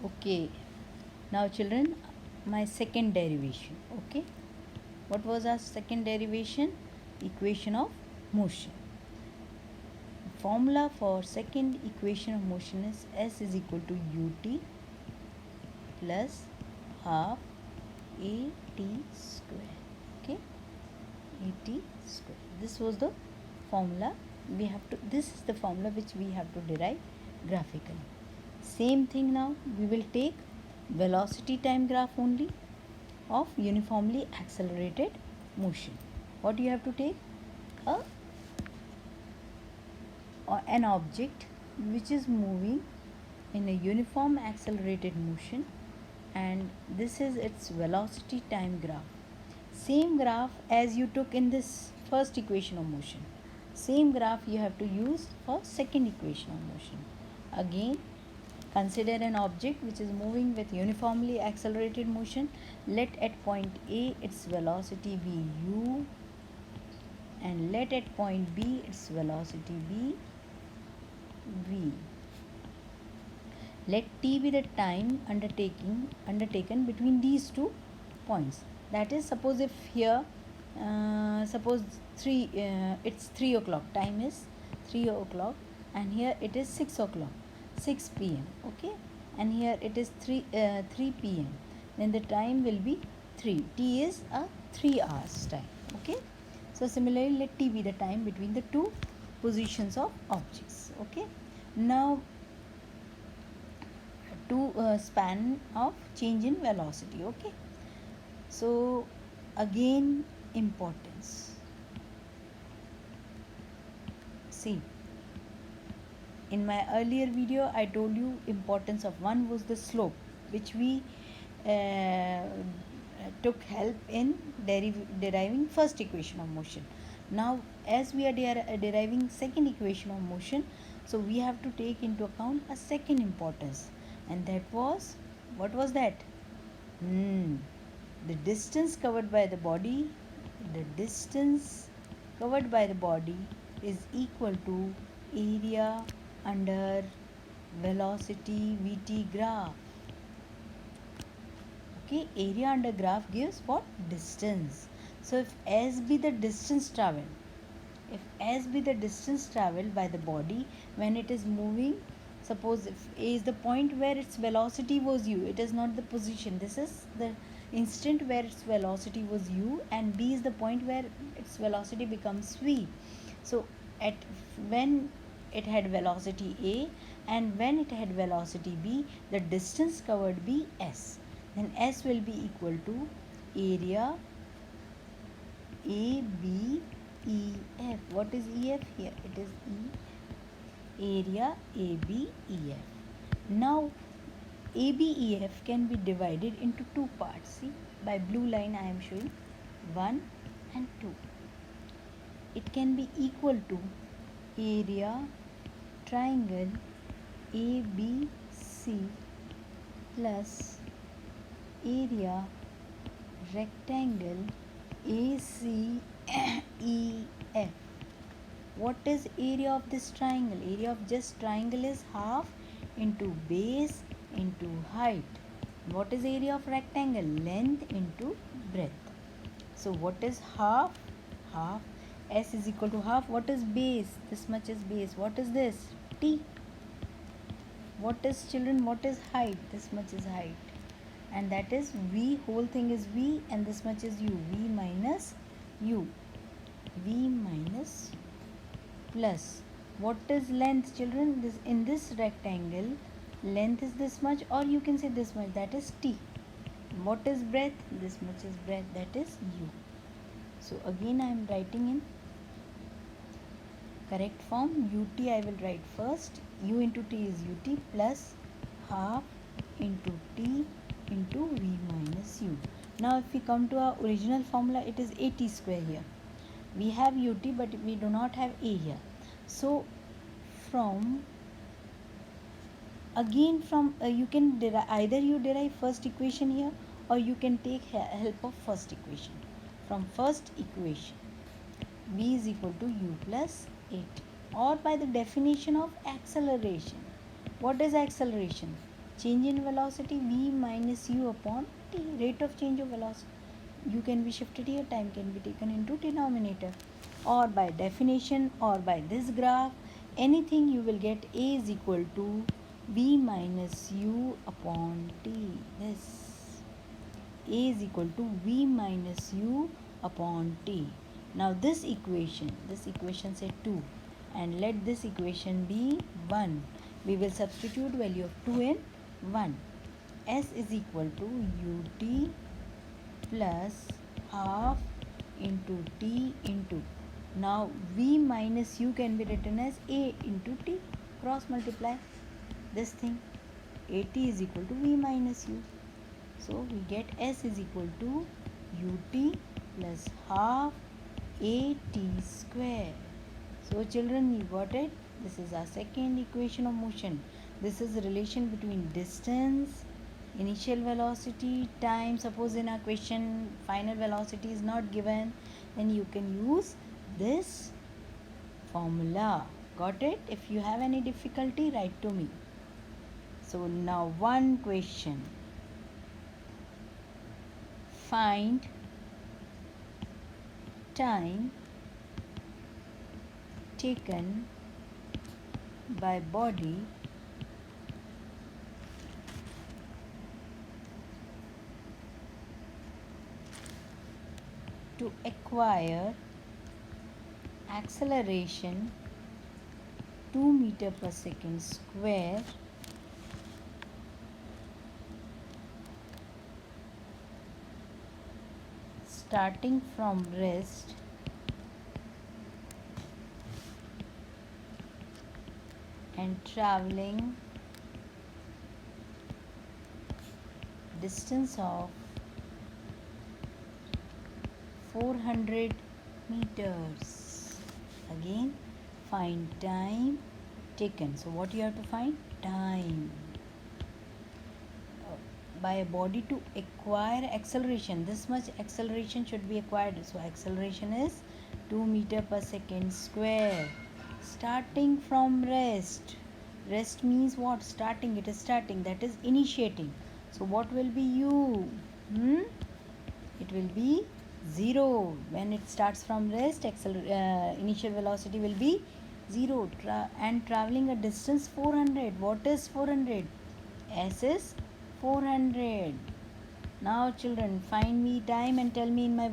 Okay, now children, my second derivation. Okay, what was our second derivation? Equation of motion. Formula for second equation of motion is S is equal to ut plus half at square. Okay, at square. This was the formula we have to. This is the formula which we have to derive graphically. Same thing now. We will take velocity time graph only of uniformly accelerated motion. What you have to take? A or an object which is moving in a uniform accelerated motion, and this is its velocity time graph. Same graph as you took in this first equation of motion. Same graph you have to use for second equation of motion. Again, consider an object which is moving with uniformly accelerated motion. Let at point A its velocity be u, and let at point B its velocity be v. Let t be the time undertaken between these two points. That is, suppose if here, suppose it's 3 o'clock. Time is 3 o'clock, and here it is 6 o'clock, 6 p.m. Okay, and here it is 3 p.m. Then the time will be 3. T is a 3 hours time. Okay, so similarly, let t be the time between the two positions of objects. Okay, now to span of change in velocity. Okay, so again, importance. See, in my earlier video I told you importance of one was the slope, which we uh, took help in deriving first equation of motion. Now as we are deriving second equation of motion, so we have to take into account a second importance, and that was, what was that? The distance covered by the body, the distance covered by the body is equal to area under velocity vt graph. Okay, area under graph gives what? Distance. So if s be the distance traveled, if s be the distance traveled by the body when it is moving, suppose if a is the point where its velocity was u, it is not the position, this is the instant where its velocity was u, and b is the point where its velocity becomes v. So at when it had velocity a and when it had velocity b, the distance covered be s. Then s will be equal to area a b e f. What is e f here? It is area a b e f. Now a b e f can be divided into two parts. See, by blue line I am showing 1 and 2. It can be equal to area triangle ABC plus area rectangle ACEF. What is area of this triangle? Area of just triangle is half into base into height. What is area of rectangle? Length into breadth. So what is half? Half. S is equal to half. What is base? This much is base. What is this? T. What is, children, what is height? This much is height. And that is V, whole thing is V, and this much is U. V minus U. V minus plus. What is length, children? This, in this rectangle, length is this much, or you can say this much, that is T. What is breadth? This much is breadth, that is U. So again I am writing in correct form. ut I will write first. U into t is ut plus half into t into v minus u. Now if we come to our original formula, it is at square here. We have ut but we do not have a here. So from you can derive, either you derive first equation here, or you can take help of first equation. From first equation, v is equal to u plus at, or by the definition of acceleration. What is acceleration? change in velocity v minus u upon t, rate of change of velocity. U can be shifted here, time can be taken into denominator, or by definition or by this graph, anything you will get a is equal to v minus u upon t. This a is equal to v minus u upon t. Now this equation say 2, and let this equation be 1. We will substitute value of 2 in 1. S is equal to ut plus half into t into, now v minus u can be written as a into t, cross multiply this thing, at is equal to v minus u. So we get S is equal to ut plus half at square. So children, you got it. This is our second equation of motion. This is the relation between distance, initial velocity, time. Suppose in our question final velocity is not given, then you can use this formula. Got it? If you have any difficulty, write to me. So now one question. Find time taken by body to acquire acceleration 2 meter per second square starting from rest and traveling distance of 400 meters. Again, find time taken. So what you have to find? Time by a body to acquire acceleration. This much acceleration should be acquired. So acceleration is 2 meter per second square starting from rest. Rest means what? Starting. It is starting, that is initiating. So what will be u? It will be 0. When it starts from rest, initial velocity will be 0 and traveling a distance 400. What is 400? S is 400. Now children, find me time and tell me in my